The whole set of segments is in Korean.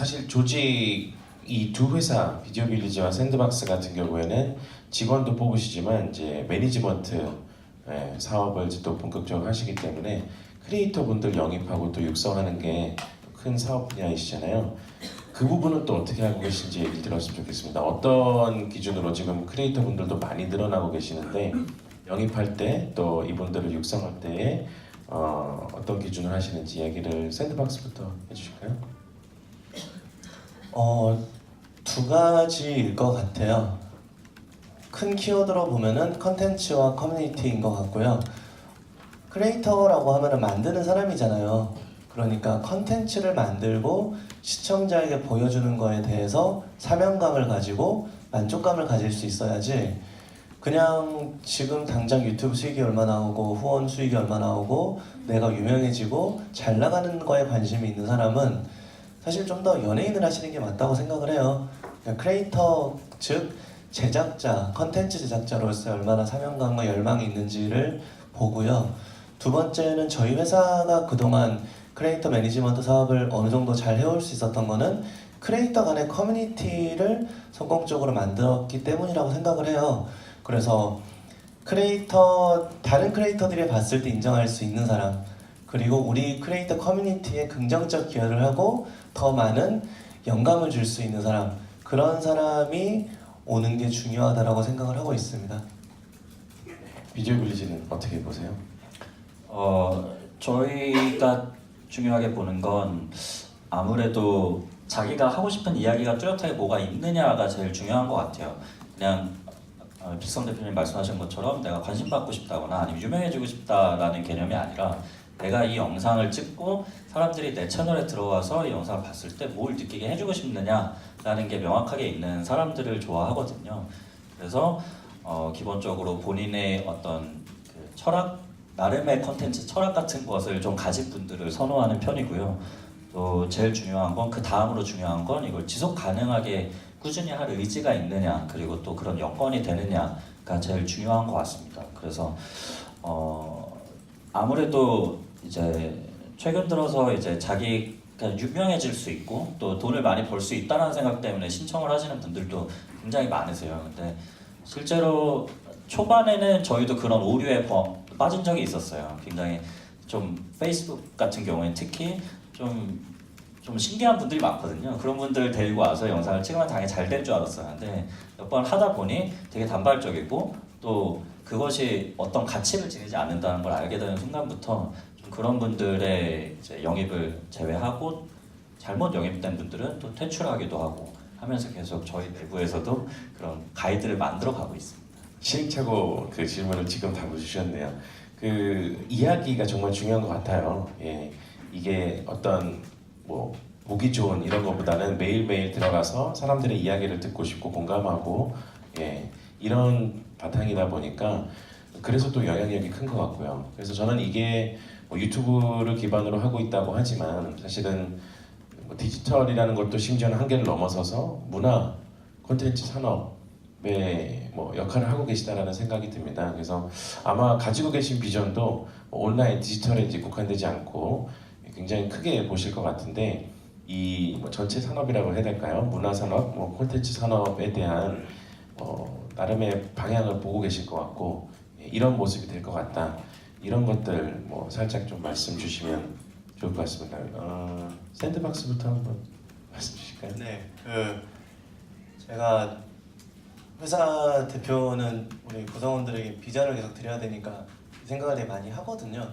사실 조직 이 두 회사 비디오 빌리지와 샌드박스 같은 경우에는 직원도 뽑으시지만 이제 매니지먼트 사업을 이제 또 본격적으로 하시기 때문에 크리에이터 분들 영입하고 또 육성하는 게 큰 사업 분야이시잖아요. 그 부분은 또 어떻게 하고 계신지 얘기 들었으면 좋겠습니다. 어떤 기준으로 지금 크리에이터 분들도 많이 늘어나고 계시는데 영입할 때 또 이분들을 육성할 때에 어떤 기준을 하시는지 얘기를 샌드박스부터 해주실까요? 두 가지일 것 같아요. 큰 키워드로 보면은 컨텐츠와 커뮤니티인 것 같고요. 크리에이터라고 하면은 만드는 사람이잖아요. 그러니까 컨텐츠를 만들고 시청자에게 보여주는 거에 대해서 사명감을 가지고 만족감을 가질 수 있어야지 그냥 지금 당장 유튜브 수익이 얼마 나오고 후원 수익이 얼마 나오고 내가 유명해지고 잘 나가는 거에 관심이 있는 사람은 사실 좀 더 연예인을 하시는 게 맞다고 생각을 해요. 그러니까 크리에이터 즉 제작자, 컨텐츠 제작자로서 얼마나 사명감과 열망이 있는지를 보고요. 두 번째는 저희 회사가 그동안 크리에이터 매니지먼트 사업을 어느 정도 잘 해올 수 있었던 거는 크리에이터 간의 커뮤니티를 성공적으로 만들었기 때문이라고 생각을 해요. 그래서 다른 크리에이터들이 봤을 때 인정할 수 있는 사람, 그리고 우리 크리에이터 커뮤니티에 긍정적 기여를 하고 더 많은 영감을 줄 수 있는 사람, 그런 사람이 오는 게 중요하다고 생각을 하고 있습니다. 비디오 빌리지는 어떻게 보세요? 저희가 중요하게 보는 건 아무래도 자기가 하고 싶은 이야기가 뚜렷하게 뭐가 있느냐가 제일 중요한 것 같아요. 그냥 빅성 대표님 말씀하신 것처럼 내가 관심 받고 싶다거나 아니면 유명해지고 싶다라는 개념이 아니라 내가 이 영상을 찍고 사람들이 내 채널에 들어와서 이 영상을 봤을 때 뭘 느끼게 해주고 싶느냐라는 게 명확하게 있는 사람들을 좋아하거든요. 그래서 기본적으로 본인의 어떤 그 철학, 나름의 컨텐츠 철학 같은 것을 좀 가진 분들을 선호하는 편이고요. 또 제일 중요한 건 그 다음으로 중요한 건 이걸 지속 가능하게 꾸준히 할 의지가 있느냐, 그리고 또 그런 여건이 되느냐가 제일 중요한 것 같습니다. 그래서 아무래도 이제 최근 들어서 이제 자기가 유명해질 수 있고 또 돈을 많이 벌 수 있다는 생각 때문에 신청을 하시는 분들도 굉장히 많으세요. 근데 실제로 초반에는 저희도 그런 오류에 빠진 적이 있었어요. 굉장히 좀 페이스북 같은 경우에 특히 좀 신기한 분들이 많거든요. 그런 분들 데리고 와서 영상을 찍으면 당연히 잘 될 줄 알았어요. 근데 몇 번 하다 보니 되게 단발적이고 또 그것이 어떤 가치를 지니지 않는다는 걸 알게 되는 순간부터 좀 그런 분들의 이제 영입을 제외하고 잘못 영입된 분들은 또 퇴출하기도 하고 하면서 계속 저희 내부에서도 그런 가이드를 만들어 가고 있습니다. 시행착오 그 질문을 지금 답을 주셨네요. 그 이야기가 정말 중요한 것 같아요. 예, 이게 어떤 뭐 보기 좋은 이런 것보다는 매일매일 들어가서 사람들의 이야기를 듣고 싶고 공감하고 이런 바탕이다 보니까 그래서 또 영향력이 큰 것 같고요. 그래서 저는 이게 뭐 유튜브를 기반으로 하고 있다고 하지만 사실은 뭐 디지털이라는 것도 심지어는 한계를 넘어서서 문화, 콘텐츠 산업의 뭐 역할을 하고 계시다라는 생각이 듭니다. 그래서 아마 가지고 계신 비전도 온라인 디지털에 이제 국한되지 않고 굉장히 크게 보실 것 같은데 이뭐 전체 산업이라고 해야 될까요? 문화 산업, 뭐 콘텐츠 산업에 대한 나름의 방향을 보고 계실 것 같고 이런 모습이 될 것 같다. 이런 것들 뭐 살짝 좀 말씀 주시면 좋을 것 같습니다. 샌드박스부터 한번 말씀 주실까요? 네, 제가 회사 대표는 우리 구성원들에게 비전을 계속 드려야 되니까 이 생각을 되게 많이 하거든요.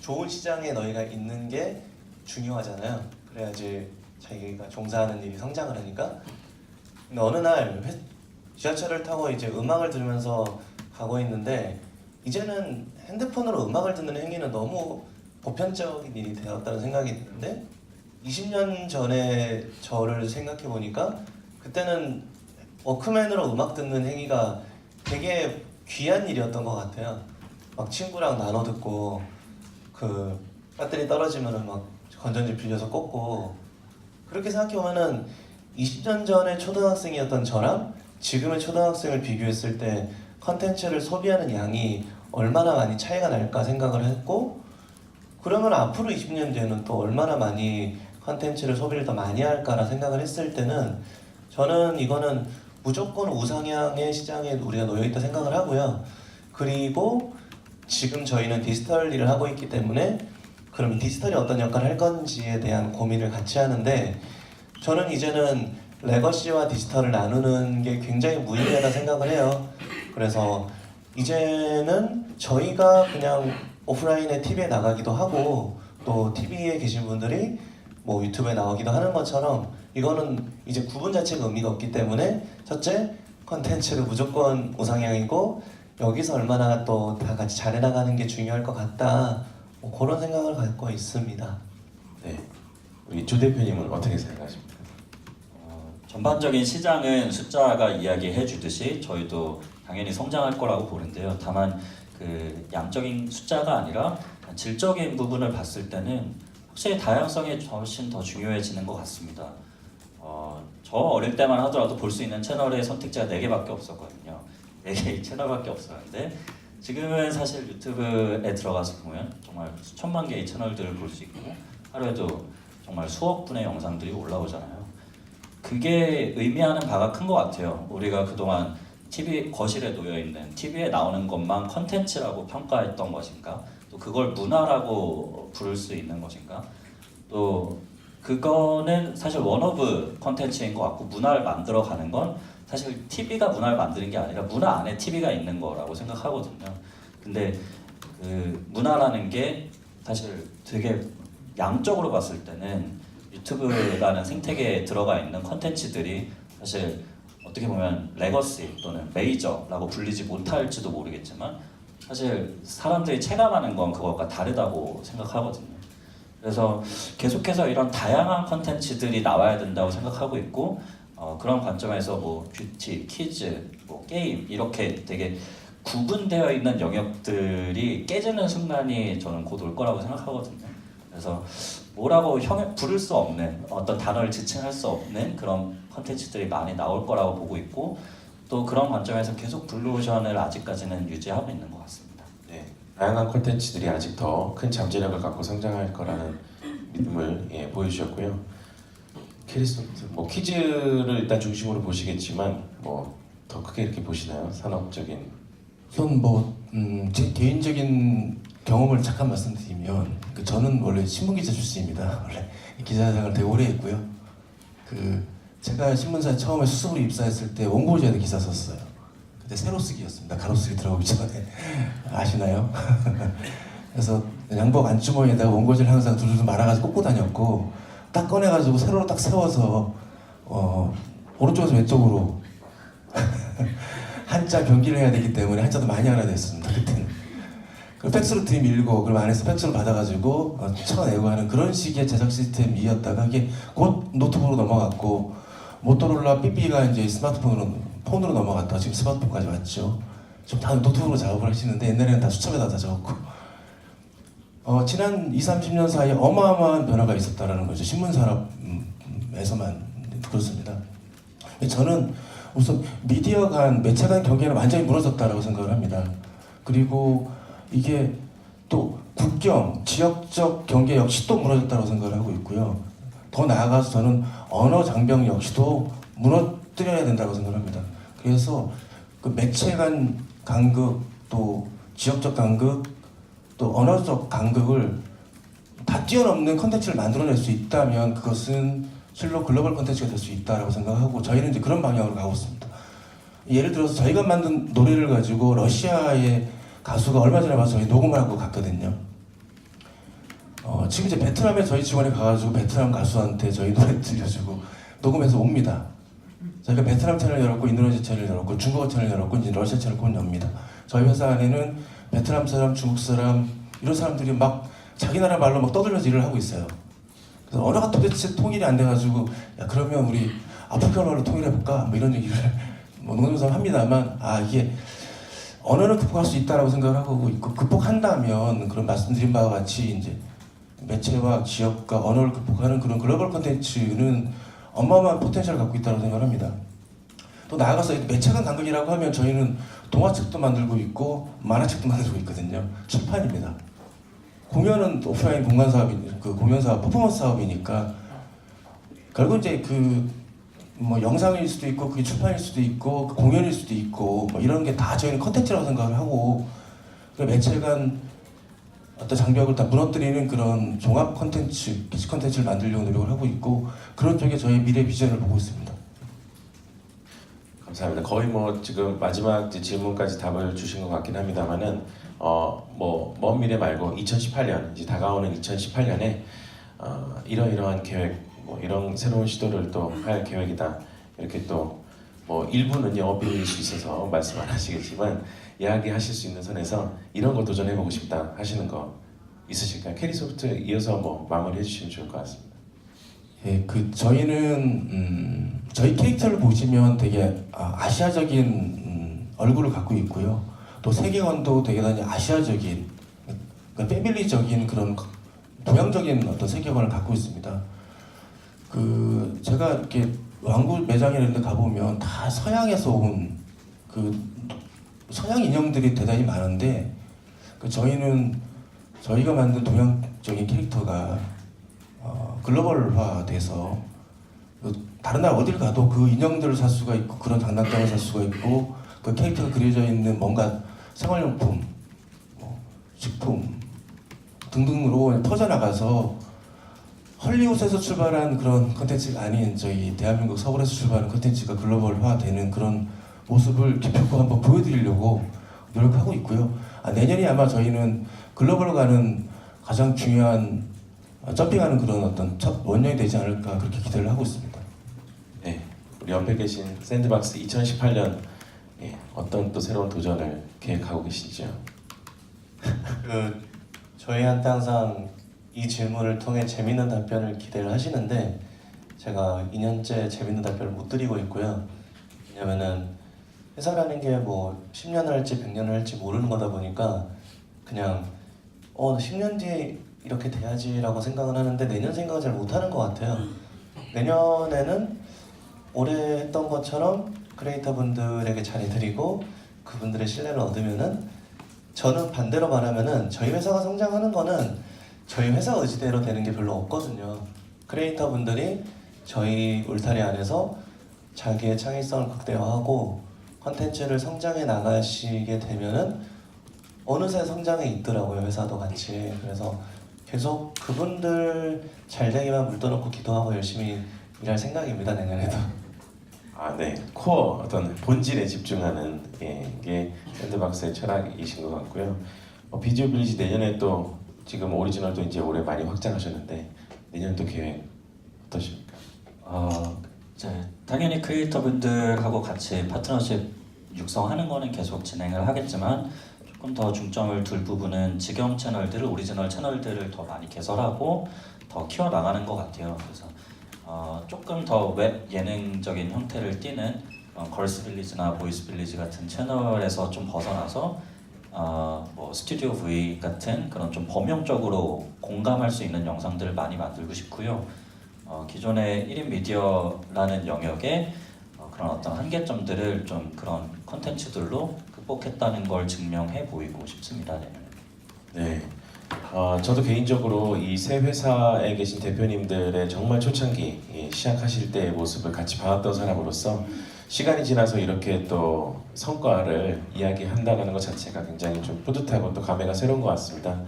좋은 시장에 너희가 있는 게 중요하잖아요. 그래야지 자기가 종사하는 일이 성장을 하니까. 근데 어느 날 지하철을 타고 이제 음악을 들으면서 가고 있는데 이제는 핸드폰으로 음악을 듣는 행위는 너무 보편적인 일이 되었다는 생각이 드는데 20년 전에 저를 생각해 보니까 그때는 워크맨으로 음악 듣는 행위가 되게 귀한 일이었던 것 같아요. 막 친구랑 나눠 듣고 그 배터리 떨어지면은 막 건전지 빌려서 꽂고 그렇게 생각해보면은 20년 전에 초등학생이었던 저랑 지금의 초등학생을 비교했을 때 컨텐츠를 소비하는 양이 얼마나 많이 차이가 날까 생각을 했고 그러면 앞으로 20년 뒤에는 또 얼마나 많이 컨텐츠를 소비를 더 많이 할까라 생각을 했을 때는 저는 이거는 무조건 우상향의 시장에 우리가 놓여있다 생각을 하고요. 그리고 지금 저희는 디지털 일을 하고 있기 때문에 그럼 디지털이 어떤 역할을 할 건지에 대한 고민을 같이 하는데 저는 이제는 레거시와 디지털을 나누는 게 굉장히 무의미하다 생각을 해요. 그래서 이제는 저희가 그냥 오프라인에 TV에 나가기도 하고 또 TV에 계신 분들이 뭐 유튜브에 나오기도 하는 것처럼 이거는 이제 구분 자체가 의미가 없기 때문에 첫째 컨텐츠를 무조건 우상향이고 여기서 얼마나 또 다 같이 잘해나가는 게 중요할 것 같다 뭐 그런 생각을 갖고 있습니다. 네, 우리 조 대표님은 어떻게 생각하십니까? 전반적인 시장은 숫자가 이야기해 주듯이 저희도 당연히 성장할 거라고 보는데요. 다만 그 양적인 숫자가 아니라 질적인 부분을 봤을 때는 확실히 다양성이 훨씬 더 중요해지는 것 같습니다. 저 어릴 때만 하더라도 볼 수 있는 채널의 선택지가 4개밖에 없었거든요. 4개의 채널밖에 없었는데 지금은 사실 유튜브에 들어가서 보면 정말 수천만 개의 채널들을 볼 수 있고 하루에도 정말 수억 분의 영상들이 올라오잖아요. 그게 의미하는 바가 큰 것 같아요. 우리가 그동안 TV 거실에 놓여 있는 TV에 나오는 것만 컨텐츠라고 평가했던 것인가? 또 그걸 문화라고 부를 수 있는 것인가? 또 그거는 사실 원오브 컨텐츠인 것 같고 문화를 만들어가는 건 사실 TV가 문화를 만드는 게 아니라 문화 안에 TV가 있는 거라고 생각하거든요. 근데 그 문화라는 게 사실 되게 양적으로 봤을 때는 유튜브라는 생태계에 들어가 있는 컨텐츠들이 사실 어떻게 보면 레거시 또는 메이저라고 불리지 못할지도 모르겠지만 사실 사람들이 체감하는 건 그것과 다르다고 생각하거든요. 그래서 계속해서 이런 다양한 컨텐츠들이 나와야 된다고 생각하고 있고 그런 관점에서 뭐 뷰티, 키즈, 뭐 게임 이렇게 되게 구분되어 있는 영역들이 깨지는 순간이 저는 곧 올 거라고 생각하거든요. 그래서 뭐라고 부를 수 없는 어떤 단어를 지칭할 수 없는 그런 컨텐츠들이 많이 나올 거라고 보고 있고 또 그런 관점에서 계속 블루오션을 아직까지는 유지하고 있는 것 같습니다. 네, 다양한 콘텐츠들이 아직 더 큰 잠재력을 갖고 성장할 거라는 믿음을 보여주셨고요. 캐리스토트, 뭐 퀴즈를 일단 중심으로 보시겠지만 뭐 더 크게 이렇게 보시나요? 산업적인. 우선 제 개인적인 경험을 잠깐 말씀드리면 저는 원래 신문기자 출신입니다. 원래 기자 생활을 되게 오래 했고요. 제가 신문사에 처음에 수습으로 입사했을 때 원고지에도 기사 썼어요. 그때 세로쓰기였습니다. 가로쓰기 들어가기 전에. 아시나요? 그래서 양복 안주머니에다가 원고지를 항상 둘둘 말아가지고 꽂고 다녔고 딱 꺼내가지고 세로로 딱 세워서 오른쪽에서 왼쪽으로 한자 변기를 해야 되기 때문에 한자도 많이 알아야 됐습니다. 그때는. 그 팩스로 들이밀고 그럼 안에서 팩스를 받아가지고 쳐내고 하는 그런 식의 제작 시스템이었다가 이게 곧 노트북으로 넘어갔고 모토로라 삐삐가 이제 폰으로 넘어갔다가 지금 스마트폰까지 왔죠. 지금 다 노트북으로 작업을 하시는데 옛날에는 다 수첩에다 다 적었고 지난 20-30년 사이에 어마어마한 변화가 있었다라는 거죠. 신문 산업에서만 그렇습니다. 저는 우선 미디어 간 매체 간 경계는 완전히 무너졌다라고 생각을 합니다. 그리고 이게 또 국경, 지역적 경계 역시 또 무너졌다고 생각을 하고 있고요. 더 나아가서 저는 언어 장벽 역시도 무너뜨려야 된다고 생각을 합니다. 그래서 그 매체 간 간극, 또 지역적 간극, 또 언어적 간극을 다 뛰어넘는 컨텐츠를 만들어낼 수 있다면 그것은 실로 글로벌 컨텐츠가 될 수 있다고 생각하고 저희는 이제 그런 방향으로 가고 있습니다. 예를 들어서 저희가 만든 노래를 가지고 러시아의 가수가 얼마 전에 와서 저희 녹음을 하고 갔거든요. 지금 이제 베트남에 저희 직원이 가가지고 베트남 가수한테 저희 노래 들려주고 녹음해서 옵니다. 저희가 베트남 채널 열었고 인도네시아 채널 열었고 중국어 채널 열었고 이제 러시아 채널 곧 엽니다. 저희 회사 안에는 베트남 사람, 중국 사람 이런 사람들이 막 자기 나라 말로 막 떠들면서 일을 하고 있어요. 그래서 언어가 도대체 통일이 안 돼가지고 야 그러면 우리 아프리카어로 통일해볼까? 뭐 이런 얘기를 뭐 농담삼아 합니다만 이게 언어는 극복할 수 있다라고 생각을 하고 있고 극복한다면 그런 말씀드린 바와 같이 이제 매체와 지역과 언어를 극복하는 그런 글로벌 콘텐츠는 어마어마한 포텐셜을 갖고 있다고 생각을 합니다. 또 나아가서 매체 간 간극이라고 하면 저희는 동화책도 만들고 있고 만화책도 만들고 있거든요. 출판입니다. 공연은 오프라인 공간 사업이 공연 사업, 퍼포먼스 사업이니까 결국 이제 그 뭐 영상일 수도 있고 그게 출판일 수도 있고 그 공연일 수도 있고 뭐 이런 게 다 저희는 컨텐츠라고 생각을 하고 그 매체 간 어떤 장벽을 다 무너뜨리는 그런 종합 컨텐츠, 게시 컨텐츠를 만들려고 노력을 하고 있고 그런 쪽에 저희 미래 비전을 보고 있습니다. 감사합니다. 거의 뭐 지금 마지막 이제 질문까지 답을 주신 것 같긴 합니다만은 뭐 먼 미래 말고 2018년 이제 다가오는 2018년에 이러이러한 계획 뭐 이런 새로운 시도를 또 할 계획이다 이렇게 또 뭐 일부는 영업비밀일 수 있어서 말씀 안 하시겠지만 이야기하실 수 있는 선에서 이런 거 도전해보고 싶다 하시는 거 있으실까요? 캐리소프트 이어서 뭐 마무리해 주시면 좋을 것 같습니다. 예, 그 저희는 저희 캐릭터를 보시면 되게 아시아적인 얼굴을 갖고 있고요. 또 세계관도 되게 아시아적인, 그러니까 패밀리적인 그런 동양적인 어떤 세계관을 갖고 있습니다. 그 제가 이렇게 왕구 매장에 이런 데 가보면 다 서양에서 온 그 서양 인형들이 대단히 많은데 그 저희가 만든 동양적인 캐릭터가 글로벌화돼서 다른 나라 어딜 가도 그 인형들을 살 수가 있고 그런 장난감을 살 수가 있고 그 캐릭터가 그려져 있는 뭔가 생활용품, 뭐 식품 등등으로 퍼져나가서 헐리우드에서 출발한 그런 컨텐츠가 아닌 저희 대한민국 서울에서 출발한 컨텐츠가 글로벌화되는 그런 모습을 기필코 한번 보여드리려고 노력하고 있고요. 내년이 아마 저희는 글로벌 가는 가장 중요한 점핑하는 그런 어떤 첫 원년이 되지 않을까 그렇게 기대를 하고 있습니다. 네, 우리 옆에 계신 샌드박스 2018년 어떤 또 새로운 도전을 계획하고 계신지요? 저희한테 항상 이 질문을 통해 재밌는 답변을 기대를 하시는데 제가 2년째 재밌는 답변을 못 드리고 있고요. 왜냐면은 회사라는 게 뭐 10년을 할지 100년을 할지 모르는 거다 보니까 그냥 10년 뒤에 이렇게 돼야지라고 생각을 하는데 내년 생각을 잘 못하는 것 같아요. 내년에는 올해 했던 것처럼 크리에이터 분들에게 잘해드리고 그분들의 신뢰를 얻으면은 저는 반대로 말하면은 저희 회사가 성장하는 거는 저희 회사 의지대로 되는 게 별로 없거든요. 크리에이터 분들이 저희 울타리 안에서 자기의 창의성을 극대화하고 컨텐츠를 성장해 나가시게 되면은 어느새 성장에 있더라고요. 회사도 같이. 그래서 계속 그분들 잘 되기만 물떠놓고 기도하고 열심히 일할 생각입니다. 내년에도. 네. 코어 어떤 본질에 집중하는 이게 샌드박스의 철학이신 것 같고요. 비디오 빌리지 내년에 또 지금 오리지널도 이제 올해 많이 확장하셨는데 내년 또 계획 어떠십니까? 당연히 크리에이터분들하고 같이 파트너십 육성하는 거는 계속 진행을 하겠지만 조금 더 중점을 둘 부분은 직영 채널들을 오리지널 채널들을 더 많이 개설하고 더 키워 나가는 것 같아요. 그래서 조금 더 웹 예능적인 형태를 띠는 걸스 빌리지나 보이스 빌리지 같은 채널에서 좀 벗어나서 뭐 스튜디오 V 같은 그런 좀 범용적으로 공감할 수 있는 영상들을 많이 만들고 싶고요. 기존의 1인 미디어라는 영역에 그런 어떤 한계점들을 좀 그런 컨텐츠들로 극복했다는 걸 증명해 보이고 싶습니다. 네. 저도 개인적으로 이 세 회사에 계신 대표님들의 정말 초창기 시작하실 때의 모습을 같이 봐왔던 사람으로서 시간이 지나서 이렇게 또 성과를 이야기한다는 것 자체가 굉장히 좀 뿌듯하고 또 감회가 새로운 것 같습니다.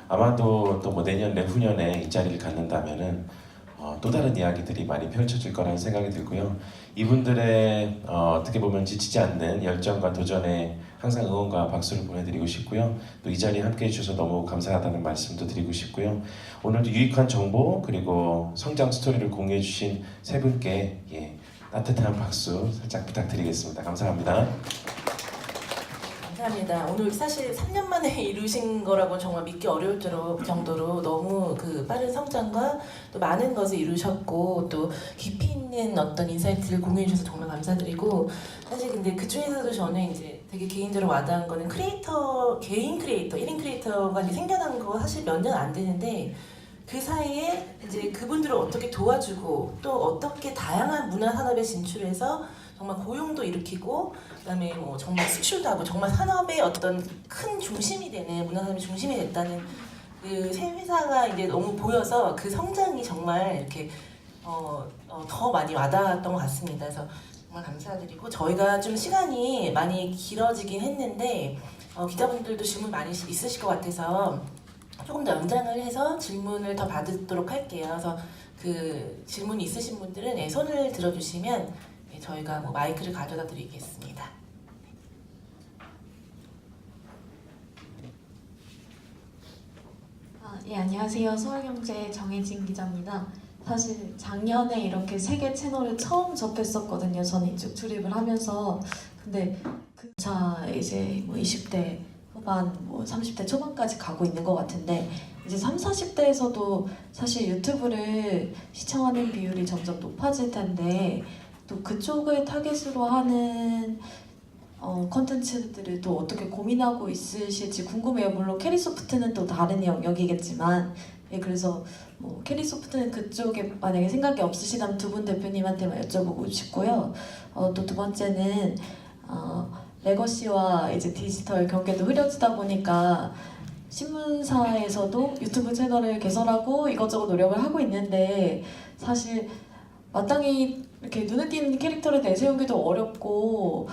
아마도 또 뭐 내년 내후년에 이 자리를 갖는다면은 또 다른 이야기들이 많이 펼쳐질 거라는 생각이 들고요. 이분들의 어떻게 보면 지치지 않는 열정과 도전에 항상 응원과 박수를 보내드리고 싶고요. 또 이 자리에 함께 해주셔서 너무 감사하다는 말씀도 드리고 싶고요. 오늘도 유익한 정보 그리고 성장 스토리를 공유해 주신 세 분께 따뜻한 박수 살짝 부탁드리겠습니다. 감사합니다. 감사합니다. 오늘 사실 3년 만에 이루신 거라고 정말 믿기 어려울 정도로 너무 그 빠른 성장과 또 많은 것을 이루셨고 또 깊이 있는 어떤 인사이트를 공유해 주셔서 정말 감사드리고 사실 근데 그 중에서도 저는 이제 되게 개인적으로 와닿은 거는 개인 크리에이터, 1인 크리에이터가 이제 생겨난 거 사실 몇 년 안 되는데 그 사이에 이제 그분들을 어떻게 도와주고 또 어떻게 다양한 문화 산업에 진출해서 정말 고용도 일으키고 그다음에 뭐 정말 수출도 하고 정말 산업의 어떤 큰 중심이 되는 문화 산업의 중심이 됐다는 그 세 회사가 이제 너무 보여서 그 성장이 정말 이렇게 더 많이 와닿았던 것 같습니다. 그래서 정말 감사드리고 저희가 좀 시간이 많이 길어지긴 했는데 기자분들도 질문 많이 있으실 것 같아서 조금 더 연장을 해서 질문을 더 받도록 할게요. 그래서 그 질문이 있으신 분들은 손을 들어주시면 저희가 뭐 마이크를 가져다 드리겠습니다. 예, 안녕하세요. 서울경제 정혜진 기자입니다. 사실 작년에 이렇게 세계 채널을 처음 접했었거든요. 저는 이쪽 출입을 하면서. 근데 자 이제 뭐 20대 후반, 뭐 30대 초반까지 가고 있는 것 같은데 이제 30, 40대에서도 사실 유튜브를 시청하는 비율이 점점 높아질 텐데 또 그쪽을 타겟으로 하는 컨텐츠들을 또 어떻게 고민하고 있으실지 궁금해요. 물론 캐리소프트는 또 다른 영역이겠지만 예, 그래서 뭐 캐리소프트는 그쪽에 만약에 생각이 없으시다면 두 분 대표님한테만 여쭤보고 싶고요. 또 두 번째는 레거시와 이제 디지털 경계도 흐려지다 보니까 신문사에서도 유튜브 채널을 개설하고 이것저것 노력을 하고 있는데 사실 마땅히 이렇게 눈에 띄는 캐릭터를 내세우기도 어렵고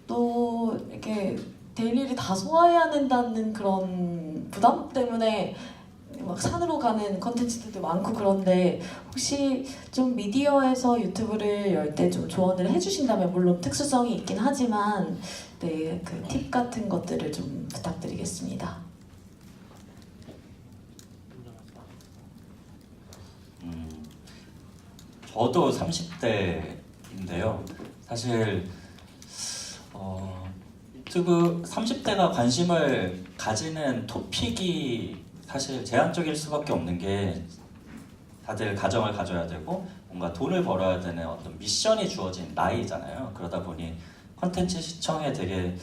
또 이렇게 데일리를 다 소화해야 된다는 그런 부담 때문에 막 산으로 가는 컨텐츠들도 많고 그런데 혹시 좀 미디어에서 유튜브를 열 때 좀 조언을 해주신다면 물론 특수성이 있긴 하지만 네, 그 팁 같은 것들을 좀 부탁드리겠습니다. 저도 30대인데요. 사실 유튜브 30대가 관심을 가지는 토픽이 사실 제한적일 수밖에 없는 게 다들 가정을 가져야 되고 뭔가 돈을 벌어야 되는 어떤 미션이 주어진 나이잖아요. 그러다 보니 컨텐츠 시청에 되게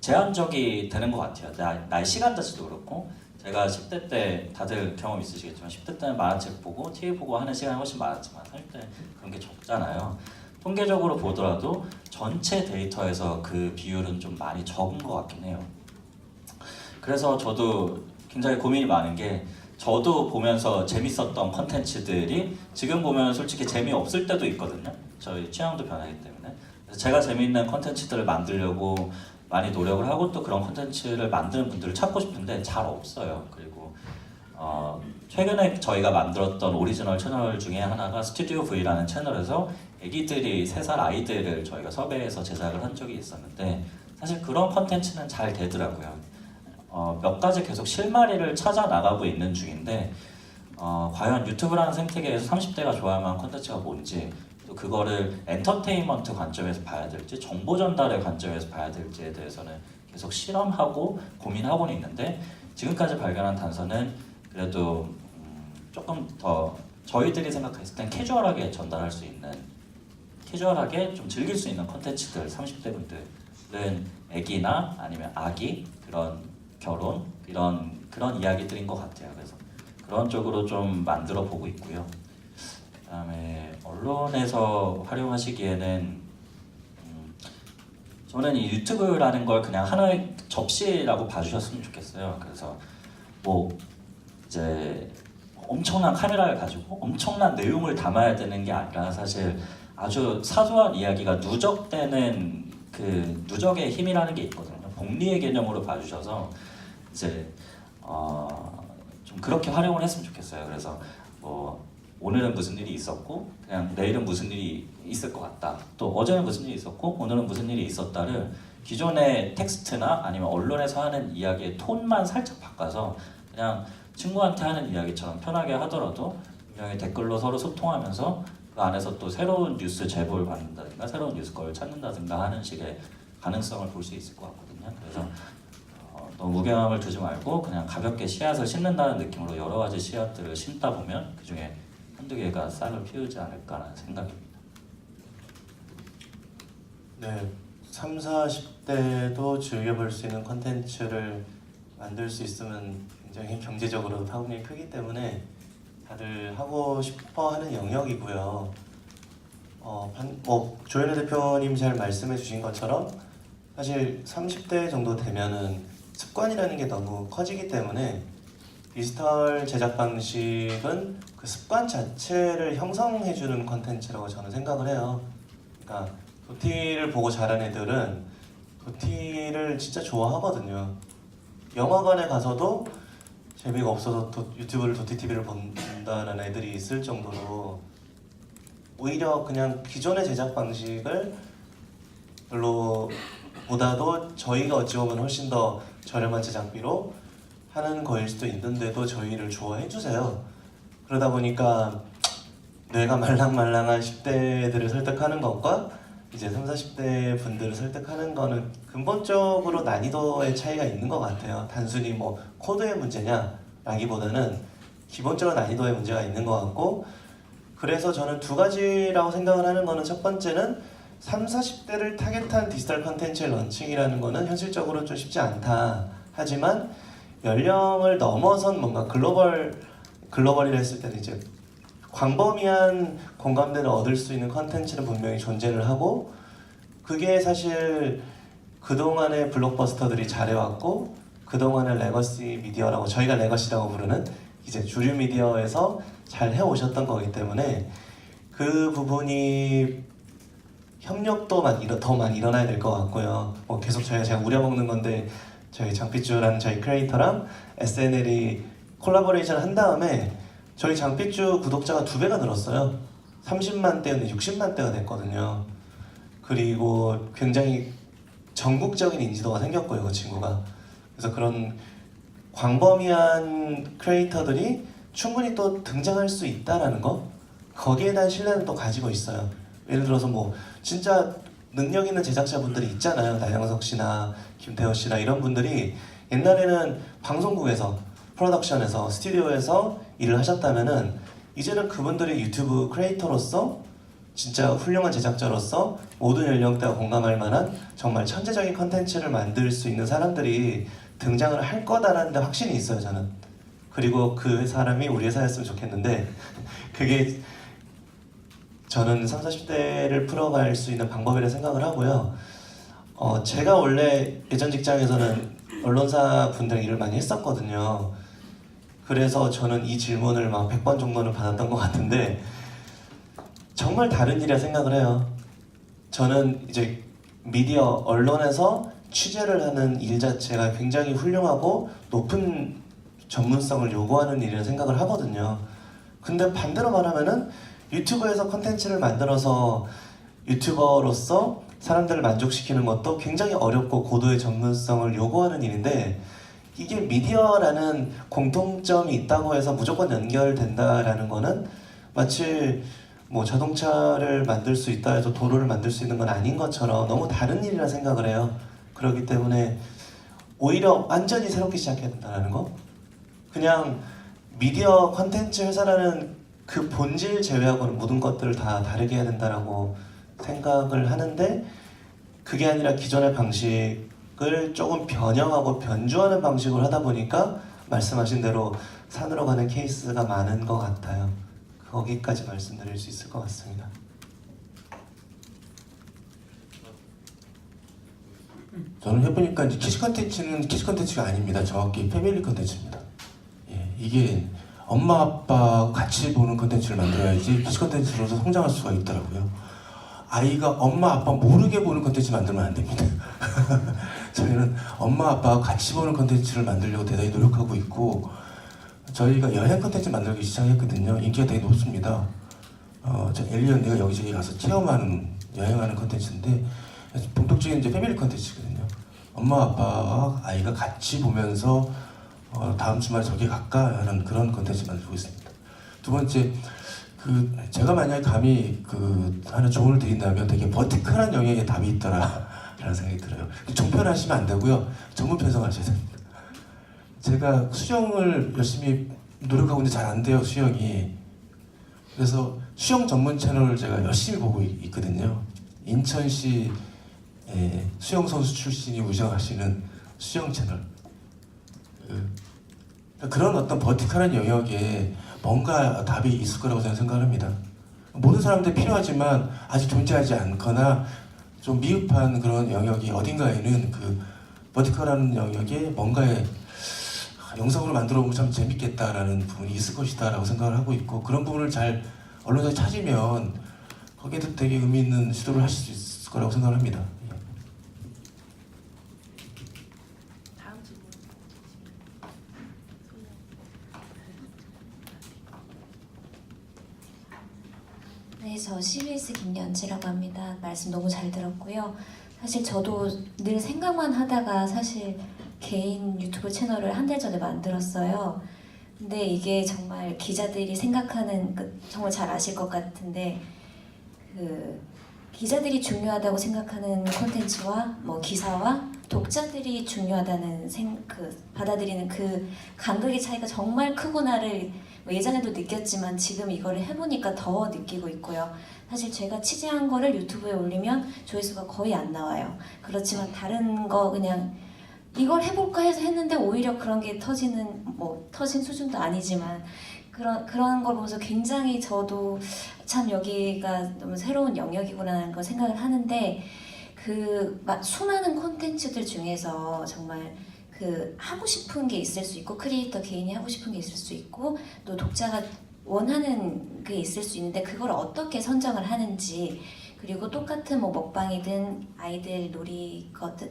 제한적이 되는 것 같아요. 나의 시간 자체도 그렇고 제가 10대 때 다들 경험 있으시겠지만 10대 때는 만화책 보고 TV 보고 하는 시간이 훨씬 많았지만 30대 그런 게 적잖아요. 통계적으로 보더라도 전체 데이터에서 그 비율은 좀 많이 적은 것 같긴 해요. 그래서 저도 굉장히 고민이 많은 게 저도 보면서 재밌었던 컨텐츠들이 지금 보면 솔직히 재미없을 때도 있거든요. 저희 취향도 변하기 때문에. 그래서 제가 재미있는 컨텐츠들을 만들려고 많이 노력을 하고 또 그런 컨텐츠를 만드는 분들을 찾고 싶은데 잘 없어요. 그리고 최근에 저희가 만들었던 오리지널 채널 중에 하나가 스튜디오 V라는 채널에서 애기들이 3살 아이들을 저희가 섭외해서 제작을 한 적이 있었는데 사실 그런 컨텐츠는 잘 되더라고요. 몇 가지 계속 실마리를 찾아 나가고 있는 중인데 과연 유튜브라는 생태계에서 30대가 좋아할 만한 콘텐츠가 뭔지 또 그거를 엔터테인먼트 관점에서 봐야 될지 정보 전달의 관점에서 봐야 될지에 대해서는 계속 실험하고 고민하고는 있는데 지금까지 발견한 단서는 그래도 조금 더 저희들이 생각했을 땐 캐주얼하게 전달할 수 있는 캐주얼하게 좀 즐길 수 있는 콘텐츠들 30대 분들은 애기나 아니면 아기 그런 결혼 그런 이야기들인 것 같아요. 그래서 그런 쪽으로 좀 만들어 보고 있고요. 그다음에 언론에서 활용하시기에는 저는 이 유튜브라는 걸 그냥 하나의 접시라고 봐주셨으면 좋겠어요. 그래서 뭐 이제 엄청난 카메라를 가지고 엄청난 내용을 담아야 되는 게 아니라 사실 아주 사소한 이야기가 누적되는 그 누적의 힘이라는 게 있거든요. 복리의 개념으로 봐주셔서 이제 좀 그렇게 활용을 했으면 좋겠어요. 그래서 뭐 오늘은 무슨 일이 있었고 그냥 내일은 무슨 일이 있을 것 같다. 또 어제는 무슨 일이 있었고 오늘은 무슨 일이 있었다를 기존의 텍스트나 아니면 언론에서 하는 이야기의 톤만 살짝 바꿔서 그냥 친구한테 하는 이야기처럼 편하게 하더라도 분명히 댓글로 서로 소통하면서 그 안에서 또 새로운 뉴스 제보를 받는다든가 새로운 뉴스 거를 찾는다든가 하는 식의 가능성을 볼 수 있을 것 같거든요. 그래서 너무 무게감을 두지 말고 그냥 가볍게 씨앗을 심는다는 느낌으로 여러 가지 씨앗들을 심다 보면 그 중에 한두 개가 싹을 피우지 않을까라는 생각입니다. 네, 30, 40대도 즐겨볼 수 있는 콘텐츠를 만들 수 있으면 굉장히 경제적으로 타격이 크기 때문에 다들 하고 싶어하는 영역이고요. 조현우 대표님 잘 말씀해 주신 것처럼 사실 30대 정도 되면은 습관이라는 게 너무 커지기 때문에 디지털 제작 방식은 그 습관 자체를 형성해주는 컨텐츠라고 저는 생각을 해요. 그러니까 도티를 보고 자란 애들은 도티를 진짜 좋아하거든요. 영화관에 가서도 재미가 없어서 유튜브를 도티TV를 본다는 애들이 있을 정도로 오히려 그냥 기존의 제작 방식을 별로 보다도 저희가 어찌 보면 훨씬 더 저렴한 제작비로 하는 거일 수도 있는데도 저희를 좋아해 주세요. 그러다 보니까 뇌가 말랑말랑한 10대들을 설득하는 것과 이제 30, 40대 분들을 설득하는 거는 근본적으로 난이도의 차이가 있는 것 같아요. 단순히 뭐 코드의 문제냐라기보다는 기본적으로 난이도의 문제가 있는 것 같고, 그래서 저는 두 가지라고 생각을 하는 거는, 첫 번째는 30, 40대를 타겟한 디지털 컨텐츠의 런칭이라는 거는 현실적으로 좀 쉽지 않다. 하지만 연령을 넘어선 뭔가 글로벌이라 했을 때는 이제 광범위한 공감대를 얻을 수 있는 컨텐츠는 분명히 존재를 하고, 그게 사실 그동안의 블록버스터들이 잘해왔고 그동안의 레거시 미디어라고 저희가 레거시라고 부르는 이제 주류 미디어에서 잘 해오셨던 거기 때문에 그 부분이 협력도 더 많이 일어나야 될 것 같고요. 뭐 계속 제가 우려먹는 건데, 저희 장삐쭈라는 저희 크리에이터랑 SNL이 콜라보레이션 한 다음에 저희 장삐쭈 구독자가 2배가 늘었어요. 30만 대였는데 60만 대가 됐거든요. 그리고 굉장히 전국적인 인지도가 생겼고요, 그 친구가. 그래서 그런 광범위한 크리에이터들이 충분히 또 등장할 수 있다라는 거, 거기에 대한 신뢰는 또 가지고 있어요. 예를 들어서 뭐 진짜 능력 있는 제작자분들이 있잖아요. 나영석 씨나 김태호 씨나 이런 분들이 옛날에는 방송국에서, 프로덕션에서, 스튜디오에서 일을 하셨다면은 이제는 그분들이 유튜브 크리에이터로서 진짜 훌륭한 제작자로서 모든 연령대가 공감할 만한 정말 천재적인 컨텐츠를 만들 수 있는 사람들이 등장을 할 거다라는 데 확신이 있어요, 저는. 그리고 그 사람이 우리 회사였으면 좋겠는데 그게 저는 30, 40대를 풀어갈 수 있는 방법이라 생각을 하고요. 제가 원래 예전 직장에서는 언론사 분들이랑 일을 많이 했었거든요. 그래서 저는 이 질문을 막 100번 정도는 받았던 것 같은데 정말 다른 일이라 생각을 해요. 저는 이제 미디어, 언론에서 취재를 하는 일 자체가 굉장히 훌륭하고 높은 전문성을 요구하는 일이라 생각을 하거든요. 근데 반대로 말하면은 유튜브에서 콘텐츠를 만들어서 유튜버로서 사람들을 만족시키는 것도 굉장히 어렵고 고도의 전문성을 요구하는 일인데, 이게 미디어라는 공통점이 있다고 해서 무조건 연결된다라는 거는 마치 뭐 자동차를 만들 수 있다 해서 도로를 만들 수 있는 건 아닌 것처럼 너무 다른 일이라 생각을 해요. 그렇기 때문에 오히려 완전히 새롭게 시작해야 된다는 거, 그냥 미디어 콘텐츠 회사라는 그 본질 제외하고는 모든 것들을 다 다르게 해야 된다라고 생각을 하는데, 그게 아니라 기존의 방식을 조금 변형하고 변주하는 방식으로 하다 보니까 말씀하신 대로 산으로 가는 케이스가 많은 것 같아요. 거기까지 말씀드릴 수 있을 것 같습니다. 저는 해보니까 이제 키즈 컨텐츠는 키즈 컨텐츠가 아닙니다. 정확히 패밀리 컨텐츠입니다. 예, 이게 엄마 아빠 같이 보는 컨텐츠를 만들어야지 키즈 컨텐츠로서 성장할 수가 있더라고요. 아이가 엄마 아빠 모르게 보는 컨텐츠 만들면 안 됩니다. 저희는 엄마 아빠가 같이 보는 컨텐츠를 만들려고 대단히 노력하고 있고, 저희가 여행 컨텐츠 만들기 시작했거든요. 인기가 되게 높습니다. 저 1년 내가 여기저기 가서 체험하는, 여행하는 컨텐츠인데 본격적인 이제 패밀리 컨텐츠거든요. 엄마 아빠와 아이가 같이 보면서 다음 주말에 저기 갈까 하는 그런 컨텐츠 만들고 있습니다. 두 번째, 제가 만약에 감히 하나 조언을 드린다면 되게 버티컬한 영역에 답이 있더라라는 생각이 들어요. 종편하시면 안 되고요. 전문 편성하셔야 됩니다. 제가 수영을 열심히 노력하고 있는데 잘 안 돼요, 수영이. 그래서 수영 전문 채널을 제가 열심히 보고 있거든요. 인천시 수영 선수 출신이 운영하시는 수영 채널. 그런 어떤 버티컬한 영역에 뭔가 답이 있을 거라고 저는 생각을 합니다. 모든 사람들이 필요하지만 아직 존재하지 않거나 좀 미흡한 그런 영역이 어딘가에는 그 버티컬한 영역에 뭔가의 영상으로 만들어 보면 참 재밌겠다라는 부분이 있을 것이다라고 생각을 하고 있고, 그런 부분을 잘 언론사에 찾으면 거기에도 되게 의미 있는 시도를 하실 수 있을 거라고 생각을 합니다. 네, 저 CBS 김연지라고 합니다. 말씀 너무 잘 들었고요. 사실 저도 늘 생각만 하다가 사실 개인 유튜브 채널을 한 달 전에 만들었어요. 근데 이게 정말 기자들이 생각하는 정말 잘 아실 것 같은데 기자들이 중요하다고 생각하는 콘텐츠와 뭐 기사와 독자들이 중요하다는 받아들이는 그 간극의 차이가 정말 크구나를 예전에도 느꼈지만 지금 이거를 해보니까 더 느끼고 있고요. 사실 제가 취재한 거를 유튜브에 올리면 조회수가 거의 안 나와요. 그렇지만 다른 거 그냥 이걸 해볼까 해서 했는데 오히려 그런 게 터진 수준도 아니지만 그런 걸 보면서 굉장히 저도 참 여기가 너무 새로운 영역이구나라는 걸 생각을 하는데 수많은 콘텐츠들 중에서 정말 하고 싶은 게 있을 수 있고 크리에이터 개인이 하고 싶은 게 있을 수 있고 또 독자가 원하는 게 있을 수 있는데 그걸 어떻게 선정을 하는지 그리고 똑같은 뭐 먹방이든 아이들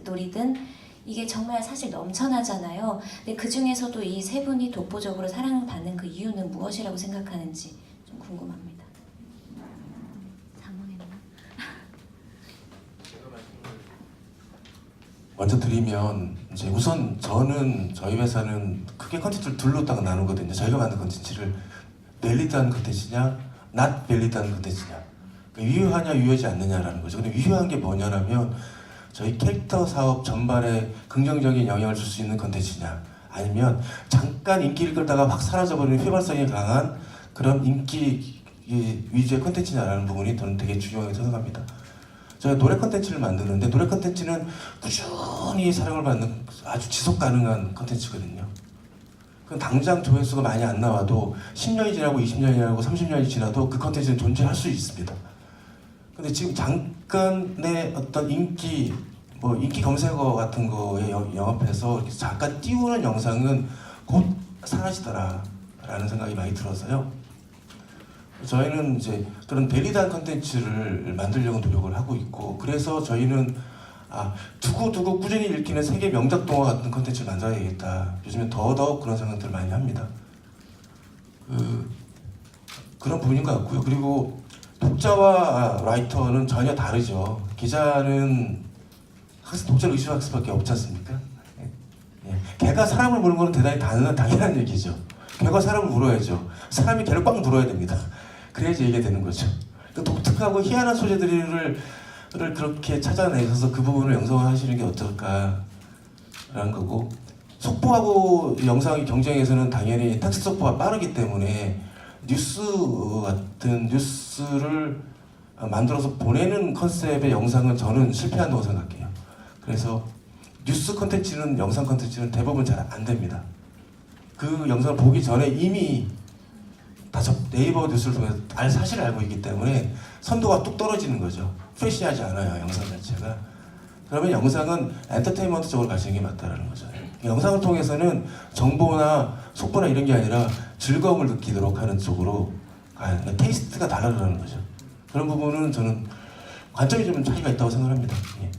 놀이든 이게 정말 사실 넘쳐나잖아요. 근데 그 중에서도 이 세 분이 독보적으로 사랑받는 그 이유는 무엇이라고 생각하는지 좀 궁금합니다. 당황했나? 먼저 드리면 이제 우선 저희 회사는 크게 컨텐츠를 둘로 딱 나누거든요. 저희가 만든 컨텐츠를 밸리드한 컨텐츠냐, not 밸리드한 컨텐츠냐, 그러니까 유효하냐 유효하지 않느냐라는 거죠. 근데 유효한 게 뭐냐면 저희 캐릭터 사업 전반에 긍정적인 영향을 줄 수 있는 컨텐츠냐, 아니면 잠깐 인기를 끌다가 확 사라져버리는 휘발성이 강한 그런 인기 위주의 컨텐츠냐라는 부분이 저는 되게 중요하게 생각합니다. 저희가 노래 컨텐츠를 만드는데 노래 컨텐츠는 꾸준히 사랑을 받는 아주 지속 가능한 컨텐츠거든요. 그럼 당장 조회수가 많이 안 나와도 10년이 지나고 20년이 지나고 30년이 지나도 그 컨텐츠는 존재할 수 있습니다. 근데 지금 잠깐의 어떤 인기 검색어 같은 거에 영합해서 이렇게 잠깐 띄우는 영상은 곧 사라지더라라는 생각이 많이 들어서요. 저희는 이제 그런 밸리드한 컨텐츠를 만들려고 노력을 하고 있고, 그래서 저희는 두고두고 꾸준히 읽히는 세계 명작 동화 같은 컨텐츠를 만들어야겠다. 요즘엔 더더욱 그런 생각들을 많이 합니다. 그런 부분인 것 같고요. 그리고 독자와 라이터는 전혀 다르죠. 기자는 항상 독자를 의심할 수밖에 없지 않습니까? 개가 사람을 물는 거는 대단히 당연한 얘기죠. 개가 사람을 물어야죠. 사람이 개를 꽉 물어야 됩니다. 그래야지 얘기가 되는 거죠. 독특하고 희한한 소재들을 그렇게 찾아내셔서 그 부분을 영상화하시는 게 어떨까라는 거고, 속보하고 영상의 경쟁에서는 당연히 텍스트 속보가 빠르기 때문에 뉴스를 만들어서 보내는 컨셉의 영상은 저는 실패한다고 생각해요. 그래서 뉴스 컨텐츠는 영상 컨텐츠는 대부분 잘 안 됩니다. 그 영상을 보기 전에 이미 네이버 뉴스를 통해서 사실을 알고 있기 때문에 선도가 뚝 떨어지는 거죠. 프레시하지 않아요, 영상 자체가. 그러면 영상은 엔터테인먼트 쪽으로 가시는 게 맞다라는 거죠. 영상을 통해서는 정보나 속보나 이런 게 아니라 즐거움을 느끼도록 하는 쪽으로 가는, 테이스트가 달라지는 거죠. 그런 부분은 저는 관점이 좀 차이가 있다고 생각합니다. 예.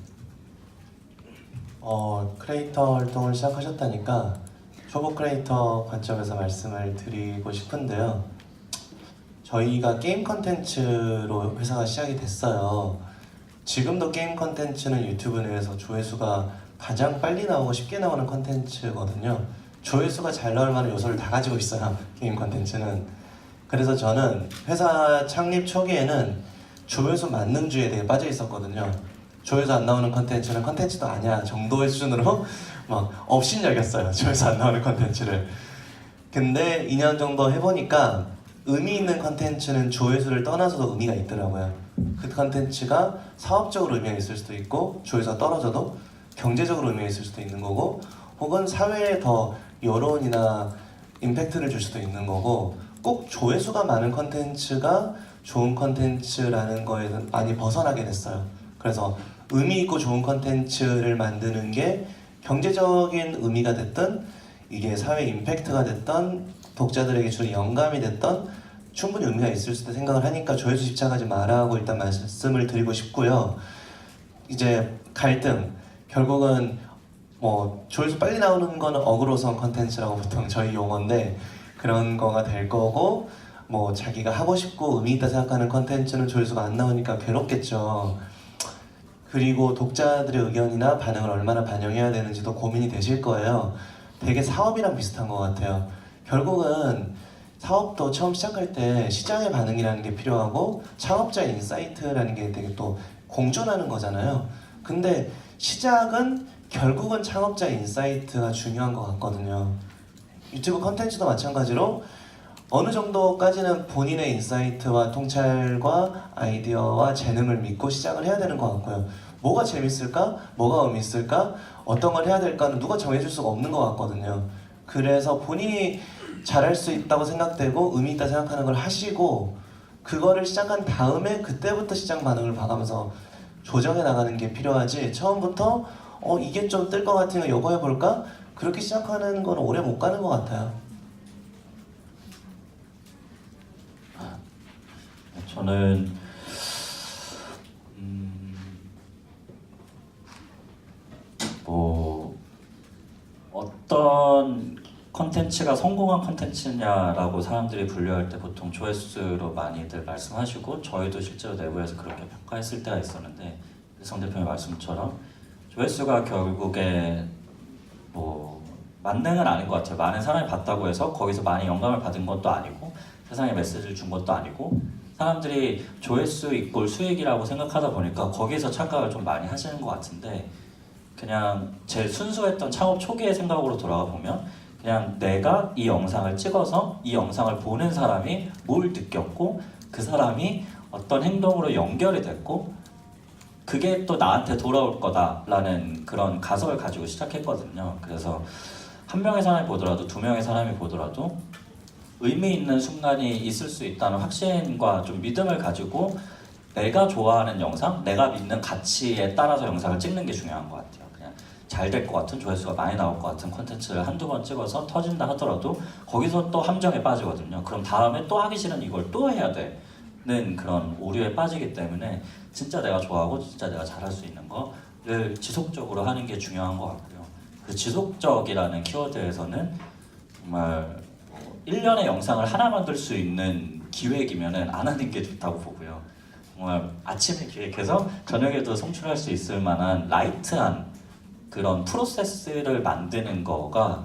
크리에이터 활동을 시작하셨다니까 초보 크리에이터 관점에서 말씀을 드리고 싶은데요. 저희가 게임 컨텐츠로 회사가 시작이 됐어요. 지금도 게임 컨텐츠는 유튜브 내에서 조회수가 가장 빨리 나오고 쉽게 나오는 컨텐츠거든요. 조회수가 잘 나올 만한 요소를 다 가지고 있어요, 게임 컨텐츠는. 그래서 저는 회사 창립 초기에는 조회수 만능주의에 되게 빠져 있었거든요. 조회수 안 나오는 컨텐츠는 컨텐츠도 아니야 정도의 수준으로 막 업신여겼어요, 조회수 안 나오는 컨텐츠를. 근데 2년 정도 해보니까 의미 있는 컨텐츠는 조회수를 떠나서도 의미가 있더라고요. 그 컨텐츠가 사업적으로 의미가 있을 수도 있고, 조회수가 떨어져도 경제적으로 의미가 있을 수도 있는 거고, 혹은 사회에 더 여론이나 임팩트를 줄 수도 있는 거고, 꼭 조회수가 많은 컨텐츠가 좋은 컨텐츠라는 거에서 많이 벗어나게 됐어요. 그래서 의미 있고 좋은 컨텐츠를 만드는 게 경제적인 의미가 됐든 이게 사회 임팩트가 됐던 독자들에게 주는 영감이 됐던 충분히 의미가 있을 수도 생각을 하니까 조회수 집착하지 마라고 일단 말씀을 드리고 싶고요. 이제 갈등 결국은 뭐 조회수 빨리 나오는 거는 어그로성 컨텐츠라고 보통 저희 용어인데 그런 거가 될 거고 뭐 자기가 하고 싶고 의미 있다 생각하는 컨텐츠는 조회수가 안 나오니까 괴롭겠죠. 그리고 독자들의 의견이나 반응을 얼마나 반영해야 되는지도 고민이 되실 거예요. 되게 사업이랑 비슷한 것 같아요. 결국은 사업도 처음 시작할 때 시장의 반응이라는 게 필요하고 창업자의 인사이트라는 게 되게 또 공존하는 거잖아요. 근데 시작은 결국은 창업자의 인사이트가 중요한 것 같거든요. 유튜브 컨텐츠도 마찬가지로 어느 정도까지는 본인의 인사이트와 통찰과 아이디어와 재능을 믿고 시작을 해야 되는 것 같고요. 뭐가 재밌을까? 뭐가 의미 있을까? 어떤 걸 해야 될까는 누가 정해줄 수가 없는 것 같거든요. 그래서 본인이 잘할 수 있다고 생각되고 의미 있다 생각하는 걸 하시고 그거를 시작한 다음에 그때부터 시장 반응을 봐가면서 조정해 나가는 게 필요하지 처음부터 이게 좀 뜰 것 같으면 이거 해볼까? 그렇게 시작하는 건 오래 못 가는 것 같아요. 저는 뭐 어떤 컨텐츠가 성공한 컨텐츠냐라고 사람들이 분류할 때 보통 조회수로 많이들 말씀하시고 저희도 실제로 내부에서 그렇게 평가했을 때가 있었는데 성 대표님 말씀처럼 조회수가 결국에 뭐 만능은 아닌 것 같아요. 많은 사람이 봤다고 해서 거기서 많이 영감을 받은 것도 아니고 세상에 메시지를 준 것도 아니고 사람들이 조회수 이꼴 수익이라고 생각하다 보니까 거기서 착각을 좀 많이 하시는 것 같은데 그냥 제 순수했던 창업 초기의 생각으로 돌아가 보면 그냥 내가 이 영상을 찍어서 이 영상을 보는 사람이 뭘 느꼈고 그 사람이 어떤 행동으로 연결이 됐고 그게 또 나한테 돌아올 거다라는 그런 가설을 가지고 시작했거든요. 그래서 한 명의 사람이 보더라도 두 명의 사람이 보더라도 의미 있는 순간이 있을 수 있다는 확신과 좀 믿음을 가지고 내가 좋아하는 영상, 내가 믿는 가치에 따라서 영상을 찍는 게 중요한 것 같아요. 그냥 잘 될 것 같은 조회수가 많이 나올 것 같은 콘텐츠를 한두 번 찍어서 터진다 하더라도 거기서 또 함정에 빠지거든요. 그럼 다음에 또 하기 싫은 이걸 또 해야 되는 그런 오류에 빠지기 때문에 진짜 내가 좋아하고 진짜 내가 잘할 수 있는 거를 지속적으로 하는 게 중요한 것 같고요. 그 지속적이라는 키워드에서는 정말 1년에 영상을 하나 만들 수 있는 기획이면은 안 하는 게 좋다고 보고요. 정말 아침에 기획해서 저녁에도 송출할 수 있을 만한 라이트한 그런 프로세스를 만드는 거가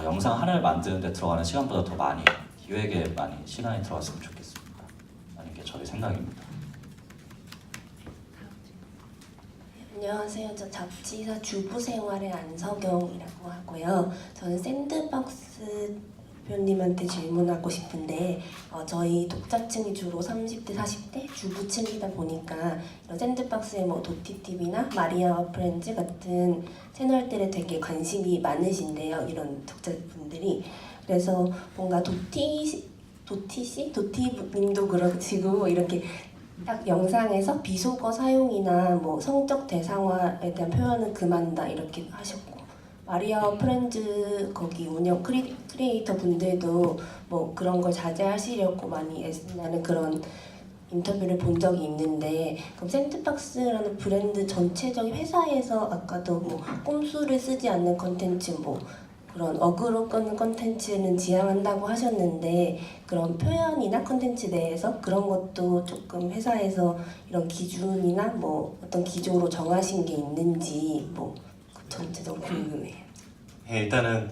영상 하나를 만드는 데 들어가는 시간보다 더 많이 기획에 많이 시간이 들어갔으면 좋겠습니다. 라는 게 저의 생각입니다. 안녕하세요. 저 잡지사 주부 생활의 안석영이라고 하고요. 저는 샌드박스 대표님한테 질문하고 싶은데 저희 독자층이 주로 30대, 40대 주부층이다 보니까 이런 샌드박스의 뭐 도티TV나 마리아와 프렌즈 같은 채널들에 되게 관심이 많으신데요. 이런 독자분들이. 그래서 뭔가 도티님도 그러시고 이렇게 딱 영상에서 비속어 사용이나 뭐 성적 대상화에 대한 표현은 그만다 이렇게 하셨고 마리아 프렌즈 거기 운영 크리에이터 분들도 뭐 그런 걸 자제하시려고 많이 애쓴다는 그런 인터뷰를 본 적이 있는데 그럼 샌드박스라는 브랜드 전체적인 회사에서 아까도 뭐 꼼수를 쓰지 않는 컨텐츠 뭐 그런 어그로 끄는 컨텐츠는 지향한다고 하셨는데 그런 표현이나 컨텐츠 내에서 그런 것도 조금 회사에서 이런 기준이나 뭐 어떤 기조로 정하신 게 있는지 뭐 전체적으로 궁금해요. 예, 일단은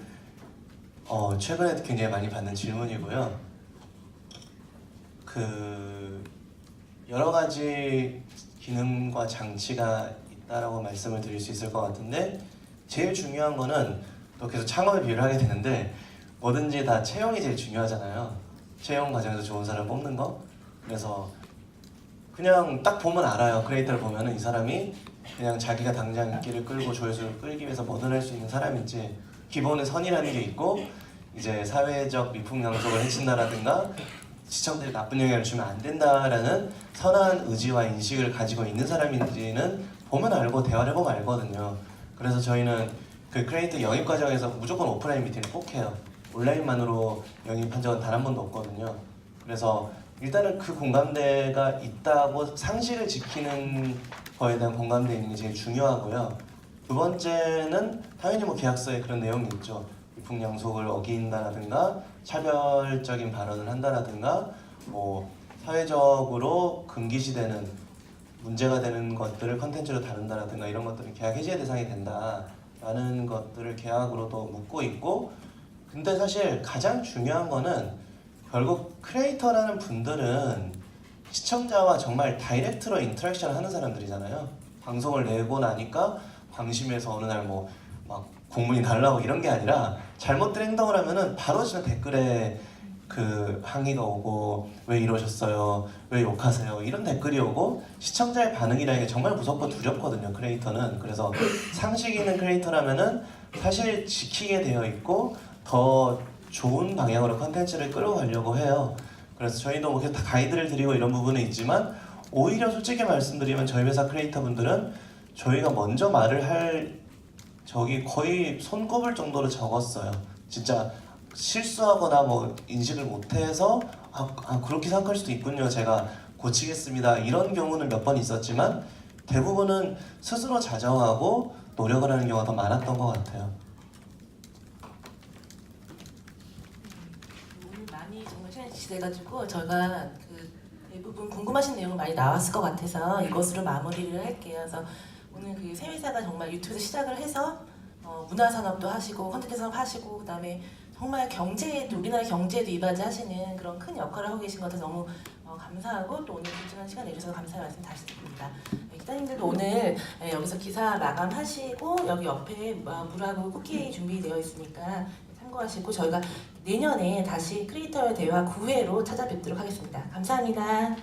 최근에 굉장히 많이 받는 질문이고요. 그 여러 가지 기능과 장치가 있다라고 말씀을 드릴 수 있을 것 같은데 제일 중요한 거는 또 계속 창업에 비유를 하게 되는데 뭐든지 다 채용이 제일 중요하잖아요. 채용 과정에서 좋은 사람 뽑는 거. 그래서 그냥 딱 보면 알아요. 크리에이터를 보면은 이 사람이 그냥 자기가 당장 인기를 끌고 조회수를 끌기 위해서 뭐든 할 수 있는 사람인지 기본의 선이라는 게 있고 이제 사회적 미풍양속을 해친다라든가 시청자들이 나쁜 영향을 주면 안 된다라는 선한 의지와 인식을 가지고 있는 사람인지는 보면 알고 대화를 해보면 알거든요. 그래서 저희는 그 크리에이터 영입 과정에서 무조건 오프라인 미팅을 꼭 해요. 온라인만으로 영입한 적은 단 한 번도 없거든요. 그래서 일단은 그 공감대가 있다고 상식을 지키는 거에 대한 공감대 있는 게 제일 중요하고요. 두 번째는 당연히 뭐 계약서에 그런 내용이 있죠. 풍양속을 어긴다라든가 차별적인 발언을 한다라든가 뭐 사회적으로 금기시되는 문제가 되는 것들을 컨텐츠로 다룬다라든가 이런 것들은 계약 해지의 대상이 된다라는 것들을 계약으로도 묻고 있고, 근데 사실 가장 중요한 거는 결국 크리에이터라는 분들은 시청자와 정말 다이렉트로 인터랙션을 하는 사람들이잖아요. 방송을 내고 나니까 방심해서 어느 날 뭐 막 공문이 날라오고 이런 게 아니라 잘못된 행동을 하면은 바로 지금 댓글에 그 항의가 오고 왜 이러셨어요? 왜 욕하세요? 이런 댓글이 오고 시청자의 반응이라는 게 정말 무섭고 두렵거든요, 크리에이터는. 그래서 상식 있는 크리에이터라면은 사실 지키게 되어 있고 더 좋은 방향으로 컨텐츠를 끌어가려고 해요. 그래서 저희도 뭐 계속 다 가이드를 드리고 이런 부분은 있지만 오히려 솔직히 말씀드리면 저희 회사 크리에이터 분들은 저희가 먼저 말을 할 저기 거의 손꼽을 정도로 적었어요. 진짜 실수하거나 뭐 인식을 못해서 그렇게 생각할 수도 있군요. 제가 고치겠습니다. 이런 경우는 몇 번 있었지만 대부분은 스스로 자정하고 노력을 하는 경우가 더 많았던 것 같아요. 오늘 많이 정말 시간이 지나가지고 저희가 그 대부분 궁금하신 내용이 많이 나왔을 것 같아서 이것으로 마무리를 할게요. 그래서 오늘 그 세 회사가 정말 유튜브에서 시작을 해서 문화산업도 하시고 콘텐츠 산업 하시고 그다음에 정말 경제에도 우리나라 경제에도 이바지하시는 그런 큰 역할을 하고 계신 것 같아서 너무 감사하고 또 오늘 귀중한 시간 내주셔서 감사의 말씀 다시 드립니다. 기자님들도 오늘 여기서 기사 마감하시고 여기 옆에 물하고 쿠키 준비되어 있으니까 참고하시고 저희가 내년에 다시 크리에이터의 대화 9회로 찾아뵙도록 하겠습니다. 감사합니다.